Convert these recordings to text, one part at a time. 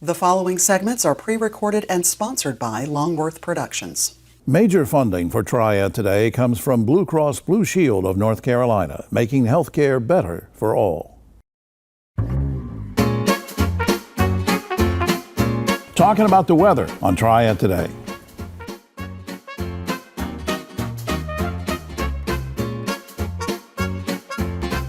The following segments are pre-recorded and sponsored by Longworth Productions. Major funding for Triad Today comes from Blue Cross Blue Shield of North Carolina, making healthcare better for all. Talking about the weather on Triad Today.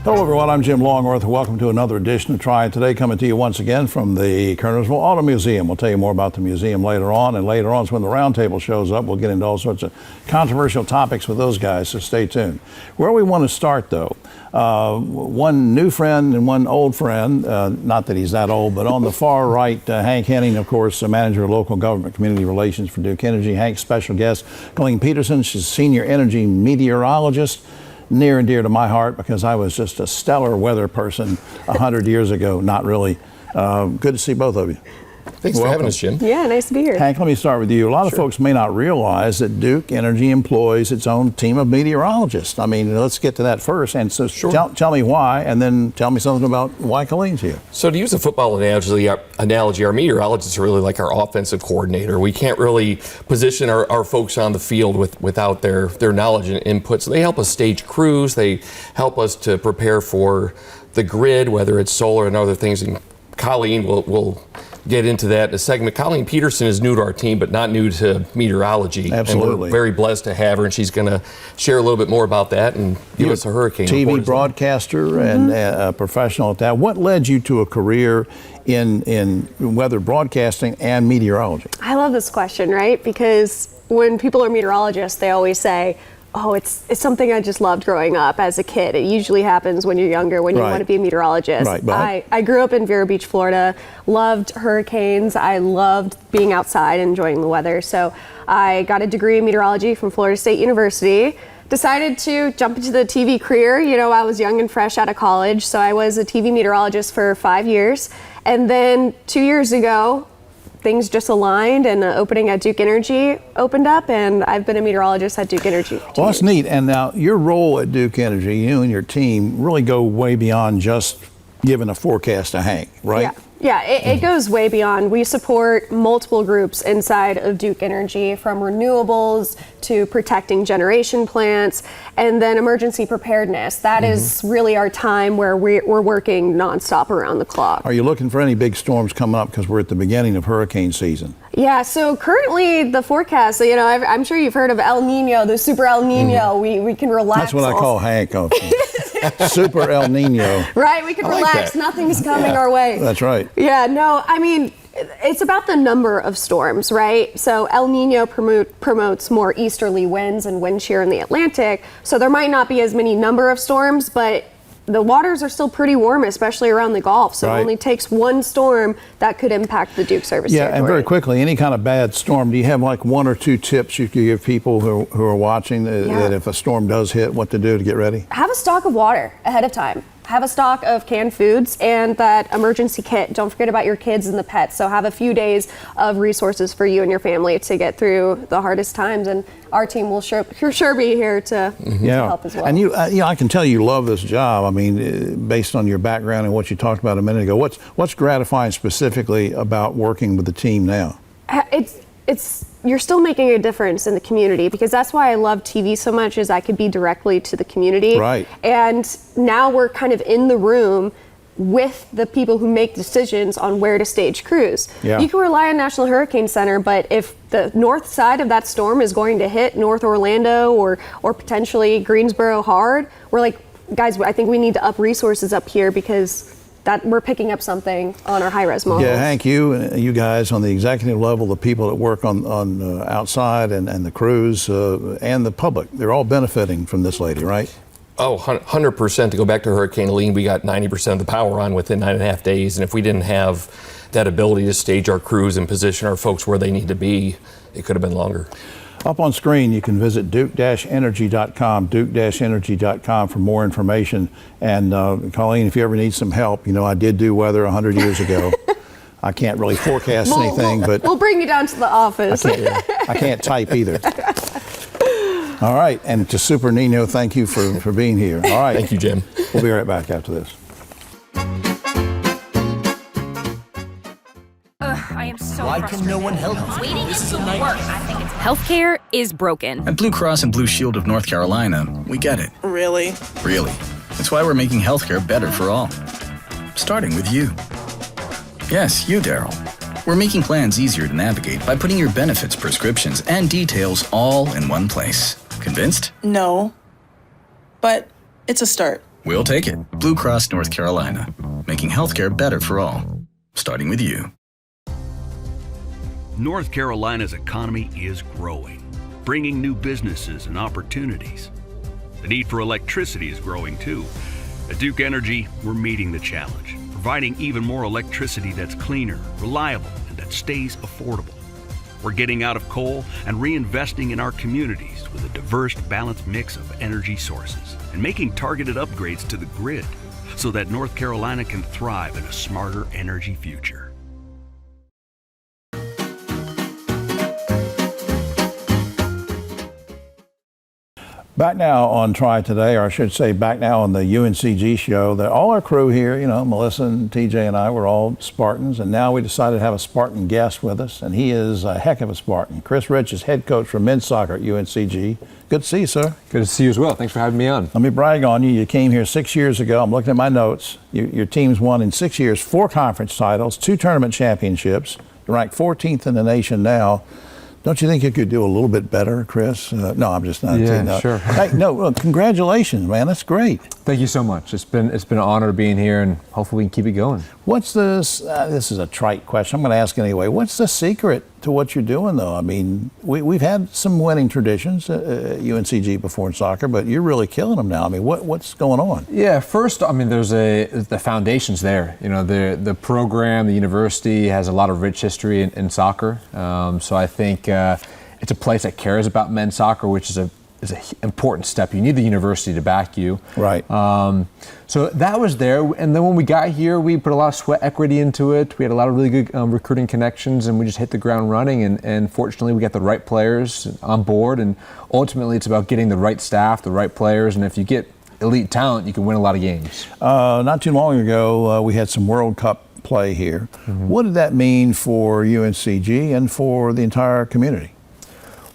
Hello everyone, I'm Jim Longworth. Welcome to another edition of Triad Today, coming to you once again from the Kernersville Auto Museum. We'll tell you more about the museum later on, and later on is when the roundtable shows up. We'll get into all sorts of controversial topics with those guys, so stay tuned. Where we want to start though, one new friend and one old friend, not that he's that old, but on the far right, Hank Henning, of course, the manager of local government community relations for Duke Energy. Hank's special guest, Colleen Peterson. She's senior energy meteorologist. Near and dear to my heart because I was just a stellar weather person 100 years ago. Not really. Good to see both of you. Thanks for having us, Jim. Yeah, nice to be here. Hank, let me start with you. A lot of folks may not realize that Duke Energy employs its own team of meteorologists. I mean, let's get to that first. And so tell me why, and then tell me something about why Colleen's here. So to use a football analogy, our meteorologists are really like our offensive coordinator. We can't really position our folks on the field without their knowledge and input. So they help us stage crews. They help us to prepare for the grid, whether it's solar and other things. And Colleen will get into that in a segment. Colleen Peterson is new to our team, but not new to meteorology. Absolutely. And we're very blessed to have her, and she's going to share a little bit more about that and give us a hurricane TV report. broadcaster and a professional at that. What led you to a career in weather broadcasting and meteorology? I love this question, right? Because when people are meteorologists, they always say, oh, it's something I just loved growing up as a kid. It usually happens when you're younger, when you want to be a meteorologist. Right, I grew up in Vero Beach, Florida, loved hurricanes. I loved being outside and enjoying the weather. So I got a degree in meteorology from Florida State University. Decided to jump into the TV career. You know, I was young and fresh out of college, so I was a TV meteorologist for 5 years. And then 2 years ago, things just aligned and an opening at Duke Energy opened up, and I've been a meteorologist at Duke Energy for 2 years. Well, that's neat. And now your role at Duke Energy, you and your team really go way beyond just giving a forecast to Hank, right? Yeah, it goes way beyond. We support multiple groups inside of Duke Energy, from renewables to protecting generation plants, and then emergency preparedness. That is really our time where we're working nonstop around the clock. Are you looking for any big storms coming up, because we're at the beginning of hurricane season? Yeah, so currently the forecast, so, you know, I'm sure you've heard of El Nino, the super El Nino. We can relax. That's what I call Hank. Super El Nino. Right, we can relax. Nothing's coming our way. That's right. Yeah, no, I mean, it's about the number of storms, right? So El Nino promotes more easterly winds and wind shear in the Atlantic. So there might not be as many number of storms, but the waters are still pretty warm, especially around the Gulf. So it only takes one storm that could impact the Duke service territory. And very quickly, any kind of bad storm, do you have like one or two tips you could give people who are watching that if a storm does hit, what to do to get ready? Have a stock of water ahead of time. Have a stock of canned foods and that emergency kit. Don't forget about your kids and the pets. So have a few days of resources for you and your family to get through the hardest times. And our team will sure be here to help as well. And you I can tell you love this job. I mean, based on your background and what you talked about a minute ago, what's gratifying specifically about working with the team now? You're still making a difference in the community, because that's why I love TV so much, is I could be directly to the community. Right. And now we're kind of in the room with the people who make decisions on where to stage crews. Yeah. You can rely on National Hurricane Center, but if the north side of that storm is going to hit North Orlando or potentially Greensboro hard, we're like, guys, I think we need to up resources up here, because that we're picking up something on our high-res models. Yeah, Hank, you guys on the executive level, the people that work on outside and the crews and the public, they're all benefiting from this lady, right? Oh, 100%. To go back to Hurricane Helene, we got 90% of the power on within 9.5 days. And if we didn't have that ability to stage our crews and position our folks where they need to be, it could have been longer. Up on screen, you can visit duke-energy.com, duke-energy.com for more information. And Colleen, if you ever need some help, you know, I did do weather 100 years ago. I can't really forecast anything, but we'll bring you down to the office. I can't type either. All right, and to Super Nino, thank you for being here. All right. Thank you, Jim. We'll be right back after this. I am so Why frustrated. can no one help me? Waiting This is is a nightmare. work. I think it's healthcare is broken. At Blue Cross and Blue Shield of North Carolina, we get it. Really? Really. That's why we're making healthcare better for all. Starting with you. Yes, you, Daryl. We're making plans easier to navigate by putting your benefits, prescriptions, and details all in one place. Convinced? No. But it's a start. We'll take it. Blue Cross North Carolina. Making healthcare better for all. Starting with you. North Carolina's economy is growing, bringing new businesses and opportunities. The need for electricity is growing too. At Duke Energy, we're meeting the challenge, providing even more electricity that's cleaner, reliable, and that stays affordable. We're getting out of coal and reinvesting in our communities with a diverse, balanced mix of energy sources and making targeted upgrades to the grid so that North Carolina can thrive in a smarter energy future. Back now on Try Today, or I should say back now on the UNCG show, that all our crew here, Melissa and TJ and I, were all Spartans, and now we decided to have a Spartan guest with us, and he is a heck of a Spartan. Chris Rich is head coach for men's soccer at UNCG. Good to see you, sir. Good to see you as well. Thanks for having me on. Let me brag on you. You came here 6 years ago. I'm looking at my notes. Your team's won in 6 years 4 conference titles, 2 tournament championships. You're ranked 14th in the nation now. Don't you think you could do a little bit better, Chris? No, I'm just not. Yeah, sure. Hey, no, well, congratulations, man. That's great. Thank you so much. It's been an honor being here, and hopefully we can keep it going. What's this? This is a trite question. I'm going to ask anyway. What's the secret to what you're doing, though? I mean, we've had some winning traditions at UNCG before in soccer, but you're really killing them now. I mean, what's going on? Yeah, first, I mean, the foundation's there. The program, the university has a lot of rich history in soccer. So I think it's a place that cares about men's soccer, which is an important step. You need the university to back you. Right. So that was there. And then when we got here, we put a lot of sweat equity into it. We had a lot of really good recruiting connections, and we just hit the ground running. And fortunately, we got the right players on board. And ultimately, it's about getting the right staff, the right players. And if you get elite talent, you can win a lot of games. Not too long ago, we had some World Cup play here. Mm-hmm. What did that mean for UNCG and for the entire community?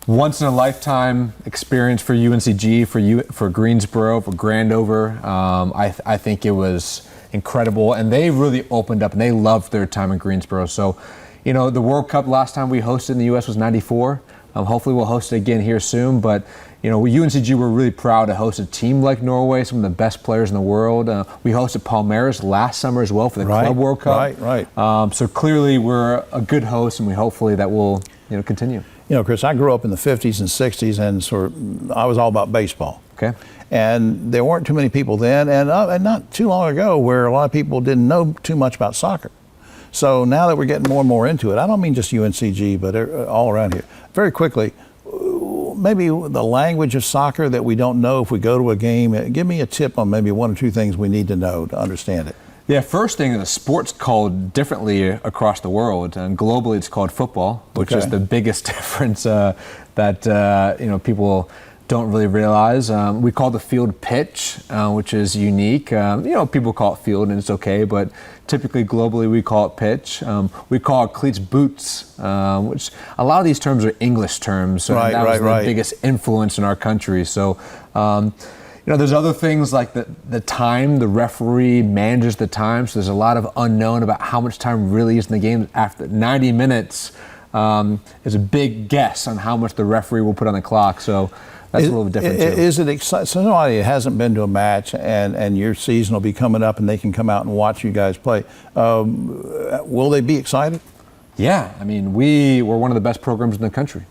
Once in a lifetime experience for UNCG, for Greensboro, for Grandover. I think it was incredible, and they really opened up and they loved their time in Greensboro. So, the World Cup last time we hosted in the U.S. was '94. Hopefully we'll host it again here soon. But UNCG, we're really proud to host a team like Norway, some of the best players in the world. We hosted Palmeiras last summer as well for the Club World Cup. Right. So clearly we're a good host, and hopefully that will continue. Chris, I grew up in the 50s and 60s, and I was all about baseball. Okay. And there weren't too many people then, and not too long ago, where a lot of people didn't know too much about soccer. So now that we're getting more and more into it, I don't mean just UNCG, but all around here. Very quickly, maybe the language of soccer that we don't know if we go to a game. Give me a tip on maybe 1 or 2 things we need to know to understand it. Yeah, first thing, the sport's called differently across the world, and globally it's called football, which is the biggest difference that people don't really realize. We call the field pitch, which is unique. People call it field, and it's okay, but typically globally we call it pitch. We call it cleats boots, which a lot of these terms are English terms, so that was the biggest influence in our country. So. There's other things like the time, the referee manages the time, so there's a lot of unknown about how much time really is in the game. After 90 minutes is a big guess on how much the referee will put on the clock, so that's a little different too. Is it exciting? So somebody hasn't been to a match and your season will be coming up and they can come out and watch you guys play. Will they be excited? Yeah, I mean, we're one of the best programs in the country.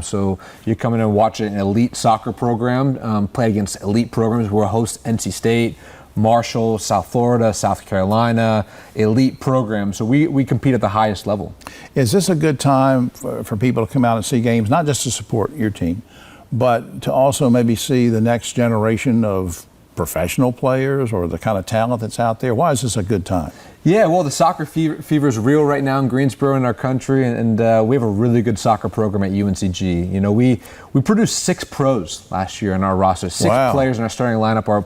So you come in and watch an elite soccer program, play against elite programs. We're a host NC State, Marshall, South Florida, South Carolina, elite programs. So we compete at the highest level. Is this a good time for people to come out and see games, not just to support your team, but to also maybe see the next generation of professional players or the kind of talent that's out there? Why is this a good time? Yeah, well, the soccer fever is real right now in Greensboro in our country, and we have a really good soccer program at UNCG. We produced 6 pros last year in our roster. 6 players in our starting lineup are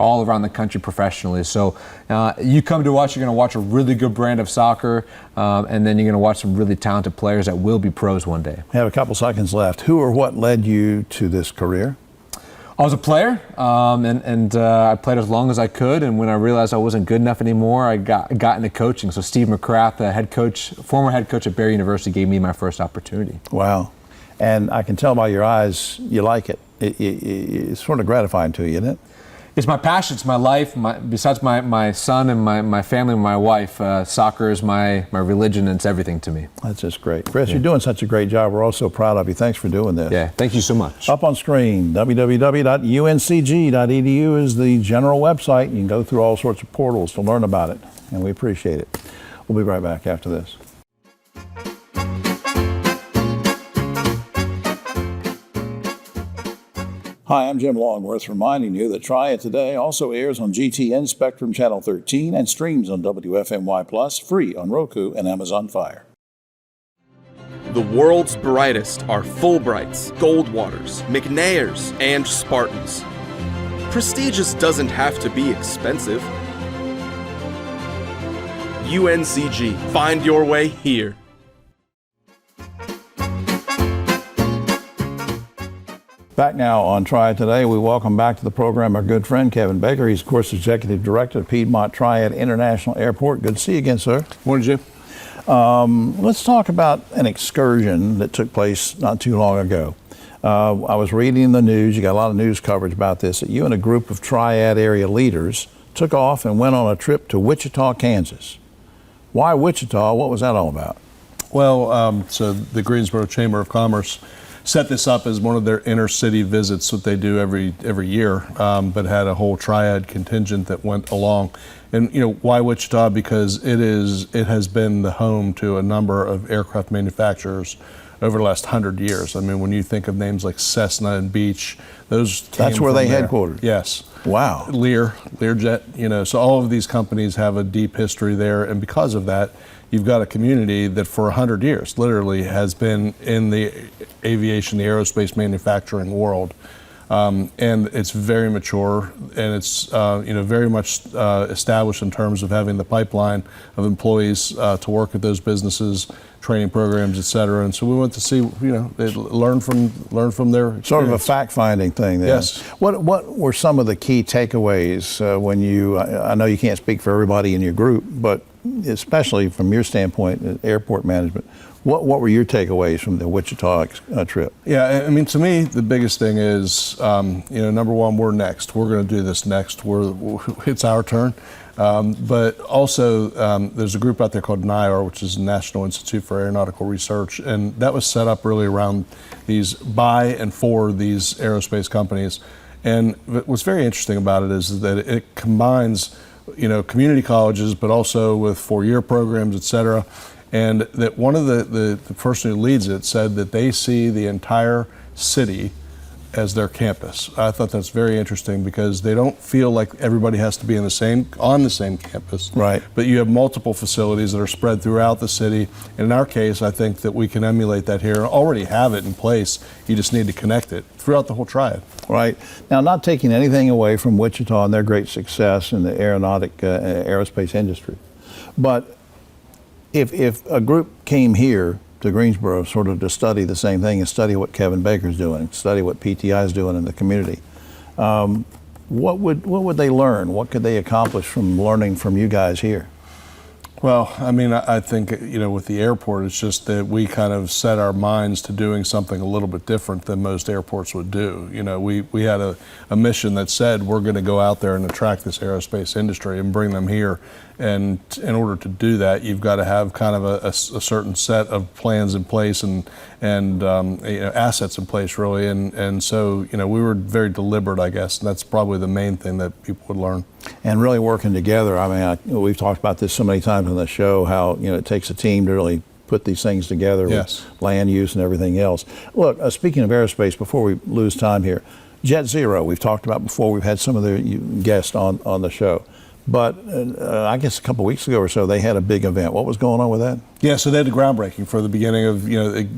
all around the country professionally. So you come to us, you're going to watch a really good brand of soccer, and then you're going to watch some really talented players that will be pros one day. We have a couple seconds left. Who or what led you to this career? I was a player, and I played as long as I could. And when I realized I wasn't good enough anymore, I got into coaching. So Steve McCrath, the former head coach at Barry University, gave me my first opportunity. Wow. And I can tell by your eyes you like it. It's sort of gratifying to you, isn't it? It's my passion. It's my life. Besides my son and my family and my wife, soccer is my religion, and it's everything to me. That's just great. Chris, you're doing such a great job. We're all so proud of you. Thanks for doing this. Yeah, thank you so much. Up on screen, www.uncg.edu is the general website. You can go through all sorts of portals to learn about it, and we appreciate it. We'll be right back after this. Hi, I'm Jim Longworth, reminding you that Try It Today also airs on GTN Spectrum Channel 13 and streams on WFMY Plus, free on Roku and Amazon Fire. The world's brightest are Fulbrights, Goldwaters, McNairs, and Spartans. Prestigious doesn't have to be expensive. UNCG. Find your way here. Back now on Triad Today, we welcome back to the program our good friend Kevin Baker. He's, of course, Executive Director of Piedmont Triad International Airport. Good to see you again, sir. Morning, Jim. Let's talk about an excursion that took place not too long ago. I was reading the news, you got a lot of news coverage about this, that you and a group of Triad area leaders took off and went on a trip to Wichita, Kansas. Why Wichita? What was that all about? Well, so the Greensboro Chamber of Commerce set this up as one of their inner city visits that they do every year, but had a whole Triad contingent that went along. And why Wichita? Because it has been the home to a number of aircraft manufacturers over the last 100 years. I mean, when you think of names like Cessna and Beech, that's where they headquartered. Yes. Wow. Learjet, so all of these companies have a deep history there, and because of that, you've got a community that for 100 years literally has been in the aviation, the aerospace manufacturing world. And it's very mature, and it's very much established in terms of having the pipeline of employees to work at those businesses, training programs, et cetera. And so we went to see, they learn from their experience. Sort of a fact-finding thing then. Yes. What were some of the key takeaways when I know you can't speak for everybody in your group, but especially from your standpoint, airport management, what were your takeaways from the Wichita trip? Yeah, I mean, to me, the biggest thing is, number one, we're next. We're going to do this next. It's our turn. But also, there's a group out there called NIAR, which is the National Institute for Aeronautical Research, and that was set up really around these by and for these aerospace companies. And what's very interesting about it is that it combines, community colleges, but also with 4-year programs, et cetera. And that one of the person who leads it said that they see the entire city as their campus. I thought that's very interesting because they don't feel like everybody has to be on the same campus. Right. But you have multiple facilities that are spread throughout the city. And in our case, I think that we can emulate that here. Already have it in place. You just need to connect it throughout the whole triad. Right. Now, not taking anything away from Wichita and their great success in the aerospace industry, but if a group came here to Greensboro sort of to study the same thing and study what Kevin Baker's doing, study what PTI is doing in the community, what would they learn? What could they accomplish from learning from you guys here? Well, I mean, I think, with the airport, it's just that we kind of set our minds to doing something a little bit different than most airports would do. We had a mission that said we're going to go out there and attract this aerospace industry and bring them here. And in order to do that, you've got to have kind of a certain set of plans in place and assets in place, really. And so, we were very deliberate, I guess, and that's probably the main thing that people would learn. And really working together. I mean, we've talked about this so many times on the show, how, it takes a team to really put these things together. Yes. With land use and everything else. Look, speaking of aerospace, before we lose time here, Jet Zero, we've talked about before. We've had some of the guests on the show. But I guess a couple of weeks ago or so, they had a big event. What was going on with that? Yeah, so they had the groundbreaking for the beginning of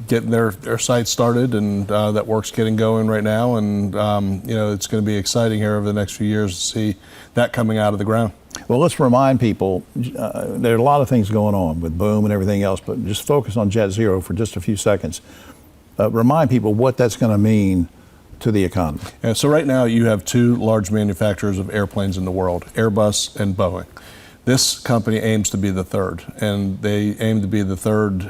getting their site started, and that work's getting going right now. And it's going to be exciting here over the next few years to see that coming out of the ground. Well, let's remind people, there are a lot of things going on with Boom and everything else, but just focus on Jet Zero for just a few seconds. Remind people what that's going to mean to the economy. And so right now you have two large manufacturers of airplanes in the world, Airbus and Boeing. This company aims to be the third, and they aim to be the third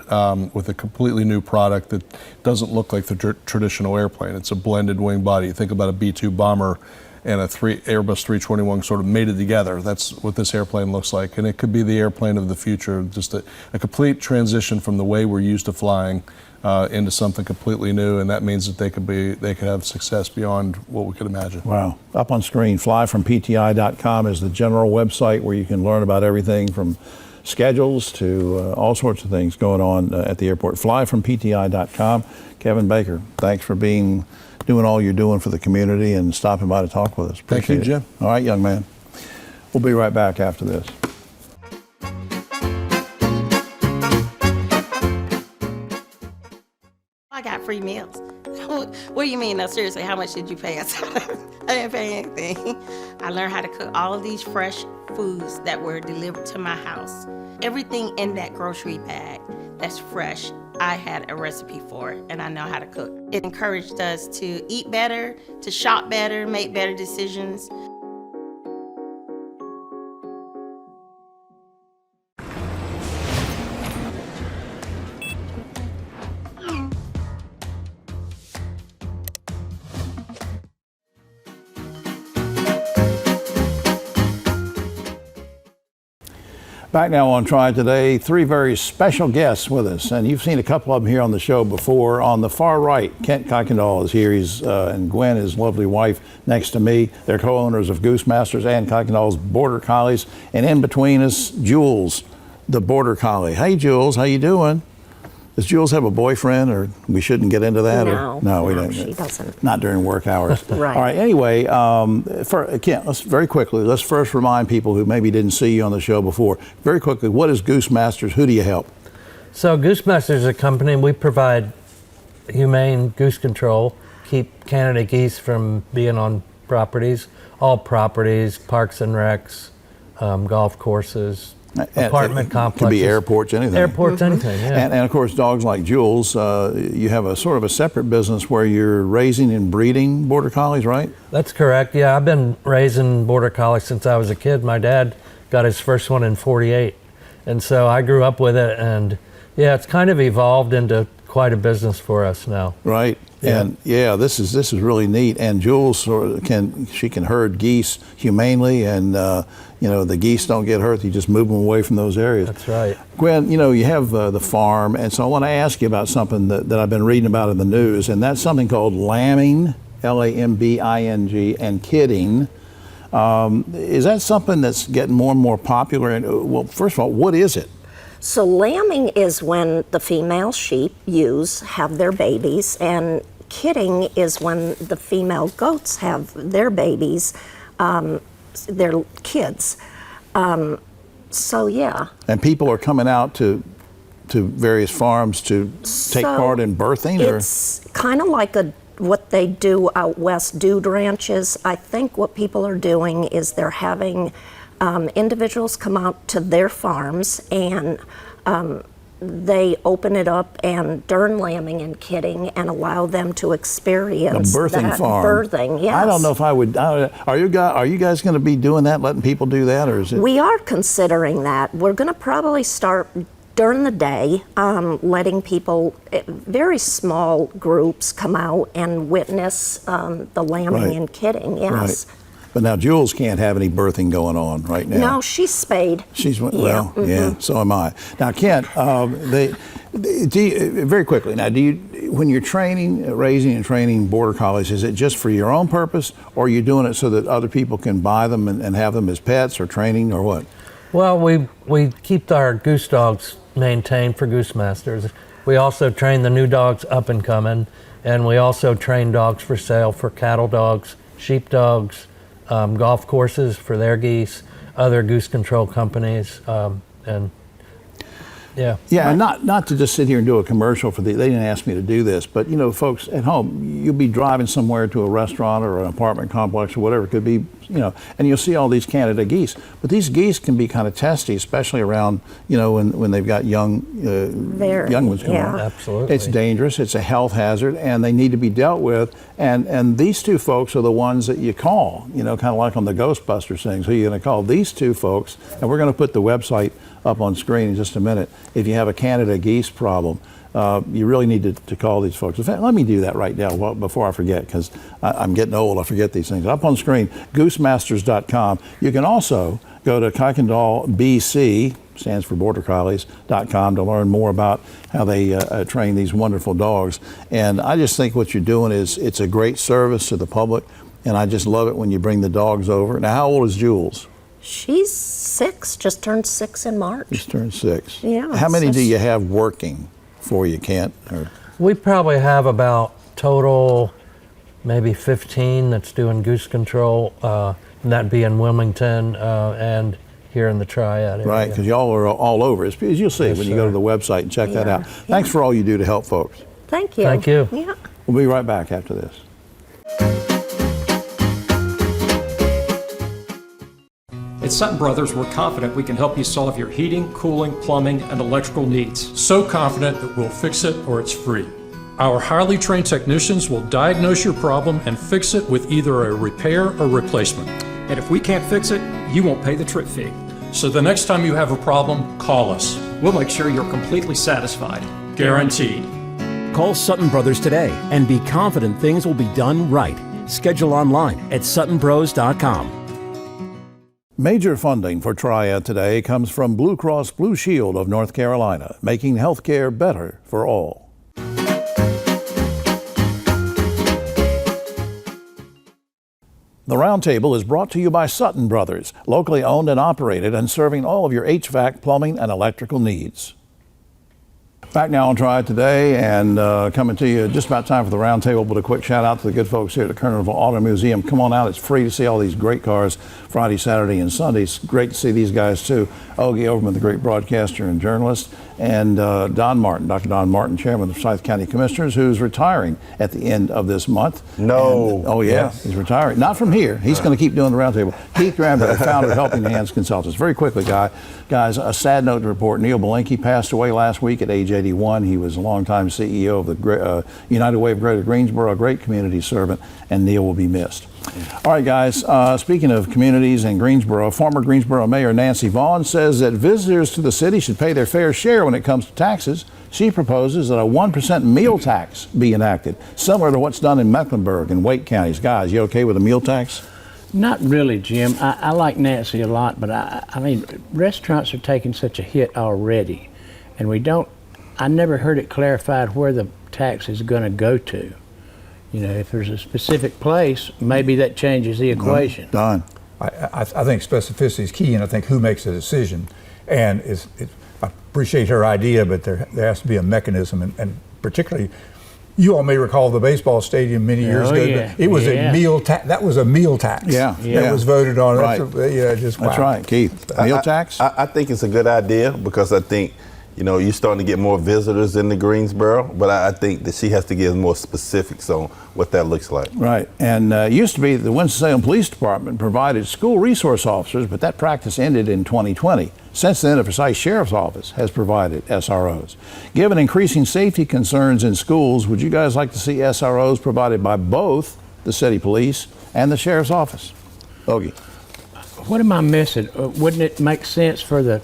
with a completely new product that doesn't look like the traditional airplane. It's a blended wing body. You think about a B-2 bomber and a Airbus 321 sort of mated together. That's what this airplane looks like, and it could be the airplane of the future, just a complete transition from the way we're used to flying into something completely new, and that means that they could have success beyond what we could imagine. Wow. Up on screen, flyfrompti.com is the general website where you can learn about everything from schedules to all sorts of things going on at the airport. Flyfrompti.com. Kevin Baker, thanks for doing all you're doing for the community and stopping by to talk with us. Thank you, Jim. All right, young man. We'll be right back after this. I got free meals. What do you mean? No, seriously, how much did you pay us? I didn't pay anything. I learned how to cook all of these fresh foods that were delivered to my house. Everything in that grocery bag that's fresh, I had a recipe for it, and I know how to cook. It encouraged us to eat better, to shop better, make better decisions. Back now on Try Today, three very special guests with us, and you've seen a couple of them here on the show before. On the far right, Kent Kuykendall is here, and Gwen, his lovely wife, next to me. They're co-owners of Goose Masters and Kuykendall's Border Collies, and in between us, Jules, the Border Collie. Hey, Jules, how you doing? Does Jules have a boyfriend, or we shouldn't get into that? No, we don't. She doesn't. Not during work hours. Right. All right. Anyway, Kent, let's very quickly. Let's first remind people who maybe didn't see you on the show before. Very quickly, what is Goose Masters? Who do you help? So Goose Masters is a company. We provide humane goose control, keep Canada geese from being on properties, all properties, parks and recs, golf courses. Apartment complexes. Could be airports, anything. Airports, anything, yeah. And of course, dogs like Jules, you have a sort of a separate business where you're raising and breeding Border Collies, right? That's correct, yeah. I've been raising Border Collies since I was a kid. My dad got his first one in '48. And so I grew up with it, and yeah, it's kind of evolved into quite a business for us now. Right. Yeah. And yeah, this is really neat. And Jules can herd geese humanely, and the geese don't get hurt. You just move them away from those areas. That's right. Gwen, you have the farm, and so I want to ask you about something that I've been reading about in the news, and that's something called lambing, Lambing, and kidding. Is that something that's getting more and more popular? And well, first of all, what is it? So lambing is when the female sheep have their babies, and kidding is when the female goats have their babies, their kids. So yeah. And people are coming out to various farms to take part in birthing? It's kind of like what they do out west, dude ranches. I think what people are doing is they're having individuals come out to their farms, and they open it up and during lambing and kidding and allow them to experience a birthing farm. Birthing, yes. I don't know if I would. Are you guys going to be doing that, letting people do that, or is it? We are considering that. We're going to probably start during the day, letting people, very small groups, come out and witness the lambing and kidding. Yes. Right. But now Jules can't have any birthing going on right now. No, she's spayed. Yeah, so am I. Now, Kent, very quickly, now, when you're raising and training Border Collies, is it just for your own purpose, or are you doing it so that other people can buy them and have them as pets or training, or what? Well, we keep our goose dogs maintained for Goose Masters. We also train the new dogs up and coming, and we also train dogs for sale for cattle dogs, sheep dogs, golf courses for their geese. other goose control companies, and yeah. Yeah, and not to just sit here and do a commercial for they didn't ask me to do this, but you know, folks at home, you'll be driving somewhere to a restaurant or an apartment complex or whatever it could be, you know, and you'll see all these Canada geese. But these geese can be kind of testy, especially around, you know, when they've got young ones coming on. Absolutely. It's dangerous, it's a health hazard, and they need to be dealt with. And these two folks are the ones that you call, you know, kind of like on the Ghostbusters things. Who are you going to call? These two folks, and we're going to put the website up on screen in just a minute. If you have a Canada geese problem, you really need to call these folks. In fact, let me do that right now before I forget, because I'm getting old. I forget these things. Up on screen, goosemasters.com. You can also go to Kuykendall BC, stands for Border Collies.com, to learn more about how they train these wonderful dogs. And I just think what you're doing it's a great service to the public, and I just love it when you bring the dogs over. Now, how old is Jules? She's 6, just turned 6 in March. Just turned 6. Yeah. How many do you have working for you, Kent? Or? We probably have about total maybe 15 that's doing goose control, and that'd be in Wilmington and here in the Triad area. Right, because y'all are all over. As you'll see when you go to the website and check that out. Thanks for all you do to help folks. Thank you. Thank you. Yeah. We'll be right back after this. At Sutton Brothers, we're confident we can help you solve your heating, cooling, plumbing, and electrical needs. So confident that we'll fix it or it's free. Our highly trained technicians will diagnose your problem and fix it with either a repair or replacement. And if we can't fix it, you won't pay the trip fee. So the next time you have a problem, call us. We'll make sure you're completely satisfied. Guaranteed. Call Sutton Brothers today and be confident things will be done right. Schedule online at suttonbros.com. Major funding for Triad Today comes from Blue Cross Blue Shield of North Carolina, making healthcare better for all. The Roundtable is brought to you by Sutton Brothers, locally owned and operated and serving all of your HVAC, plumbing, and electrical needs. Back now on Triad Today, and coming to you just about time for the Roundtable, but a quick shout out to the good folks here at the Kernersville Auto Museum. Come on out, it's free to see all these great cars Friday, Saturday, and Sunday. It's great to see these guys too. Ogie Overman, the great broadcaster and journalist, and Don Martin, Dr. Don Martin, chairman of the Forsyth County Commissioners, who's retiring at the end of this month. No. And, oh yeah, yes. He's retiring. Not from here. He's going to keep doing the Roundtable. Keith Granberry, founder of Helping Hands Consultants. Very quickly, guys, a sad note to report. Neil Belinkie passed away last week at age 81. He was a longtime CEO of the United Way of Greater Greensboro, a great community servant, and Neil will be missed. All right, guys, speaking of communities in Greensboro, former Greensboro Mayor Nancy Vaughn says that visitors to the city should pay their fair share when it comes to taxes. She proposes that a 1% meal tax be enacted, similar to what's done in Mecklenburg and Wake counties. Guys, you okay with a meal tax? Not really, Jim. I like Nancy a lot, but I mean, restaurants are taking such a hit already, and I never heard it clarified where the tax is going to go to. You know, if there's a specific place, maybe that changes the equation. Don. I think specificity is key, and I think who makes the decision. And I appreciate her idea, but there has to be a mechanism, and particularly, you all may recall the baseball stadium many years ago. Yeah. It was a meal tax. That was a meal tax. That was voted on. Right. That's wow. Right, Keith. Meal tax? I think it's a good idea because I think, you know, you're starting to get more visitors into Greensboro, but I think that she has to give more specifics on what that looks like. Right, and it used to be the Winston-Salem Police Department provided school resource officers, but that practice ended in 2020. Since then, the Forsyth Sheriff's Office has provided SROs. Given increasing safety concerns in schools, would you guys like to see SROs provided by both the city police and the Sheriff's Office? Ogie. What am I missing? Wouldn't it make sense for the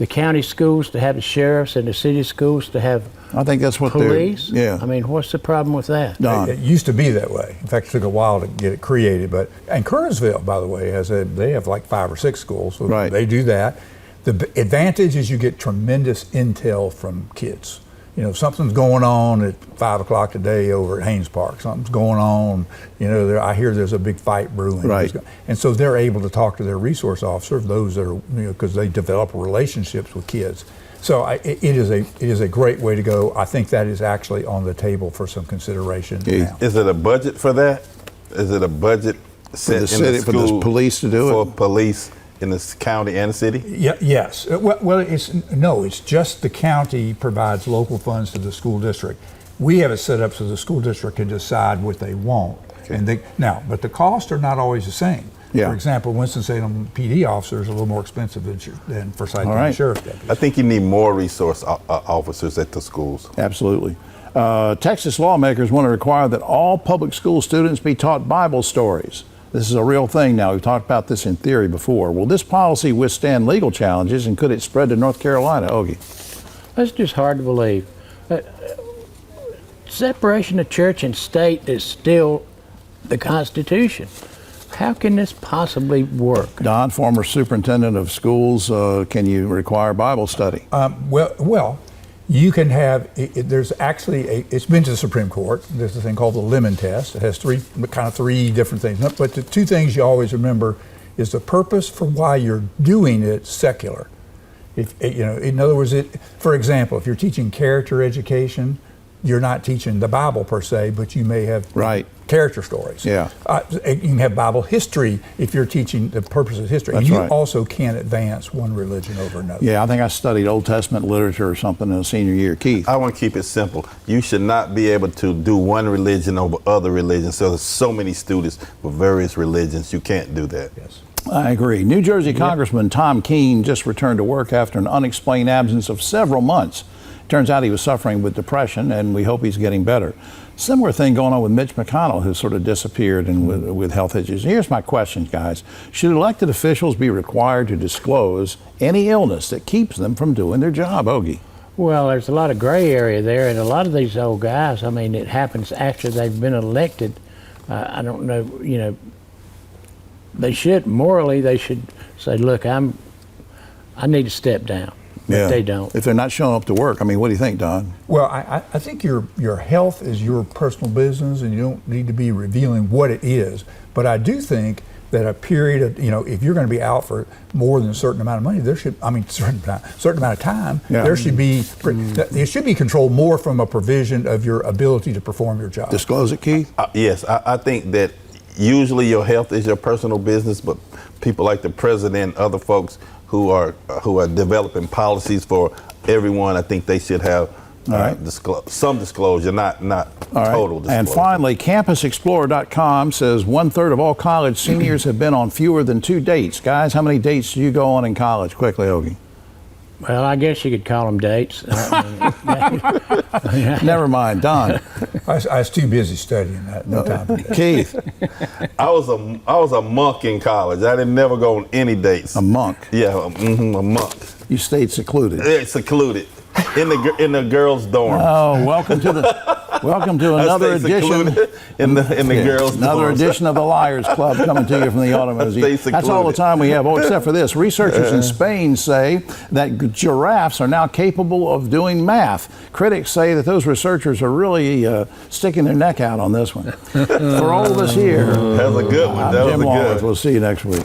county schools to have the sheriffs and the city schools to have I think that's what police? Yeah. I mean, what's the problem with that? It used to be that way. In fact, it took a while to get it created. And Kernersville, by the way, they have like 5 or 6 schools. So right. They do that. The advantage is you get tremendous intel from kids. You know, something's going on at 5 o'clock today over at Haynes Park. Something's going on. You know, I hear there's a big fight brewing. Right. And so they're able to talk to their resource officer, those that are, you know, because they develop relationships with kids. So it is a great way to go. I think that is actually on the table for some consideration now. Is it a budget for that? Is it a budget set for the city, in the school for the police to do for police in this county and city? Yes. Well, it's just the county provides local funds to the school district. We have it set up so the school district can decide what they want. Okay. But the costs are not always the same. Yeah. For example, Winston-Salem PD officers are a little more expensive than Forsyth County Sheriff's deputies. I think you need more resource officers at the schools. Absolutely. Texas lawmakers want to require that all public school students be taught Bible stories. This is a real thing now. We've talked about this in theory before. Will this policy withstand legal challenges, and could it spread to North Carolina, Ogie? That's just hard to believe. Separation of church and state is still the Constitution. How can this possibly work? Don, former superintendent of schools, can you require Bible study? Well, you can have, there's actually, it's been to the Supreme Court. There's a thing called the Lemon Test. It has three different things. But the two things you always remember is the purpose for why you're doing it secular. In other words, for example, if you're teaching character education, you're not teaching the Bible per se, but you may have character stories. Yeah. You can have Bible history if you're teaching the purpose of history. That's and you right. also can't advance one religion over another. Yeah, I think I studied Old Testament literature or something in a senior year. Keith? I want to keep it simple. You should not be able to do one religion over other religions. So there's so many students with various religions. You can't do that. Yes. I agree. New Jersey Congressman Tom Keene just returned to work after an unexplained absence of several months. Turns out he was suffering with depression, and we hope he's getting better. Similar thing going on with Mitch McConnell, who sort of disappeared and with health issues. Here's my question, guys. Should elected officials be required to disclose any illness that keeps them from doing their job, Ogie? Well, there's a lot of gray area there, and a lot of these old guys, I mean, it happens after they've been elected. I don't know, they should say, look, I need to step down. Yeah. If they don't. If they're not showing up to work. I mean, what do you think, Don? Well, I think your health is your personal business, and you don't need to be revealing what it is. But I do think that a period of, if you're going to be out for more than a certain amount of money, certain amount of time, there should be, it should be controlled more from a provision of your ability to perform your job. Disclose it, Keith? Yes, I think that usually your health is your personal business, but people like the president and other folks who are developing policies for everyone, I think they should have some disclosure, not total disclosure. And finally, CampusExplorer.com says 1/3 of all college seniors have been on fewer than 2 dates. Guys, how many dates do you go on in college? Quickly, Ogie. Well, I guess you could call them dates. Never mind, Don. I was too busy studying that. No time for that. Keith. I was a monk in college. I didn't never go on any dates. A monk? Yeah, a monk. You stayed secluded? Yeah, secluded. In the girls' dorm. Oh, welcome to another edition in the girls' another dorms. edition of the Liars Club coming to you from the Auto Museum. That's all the time we have. Oh, except for this, researchers in Spain say that giraffes are now capable of doing math. Critics say that those researchers are really sticking their neck out on this one. For all of us here, that was a good one. I'm Jim Longworth. We'll see you next week.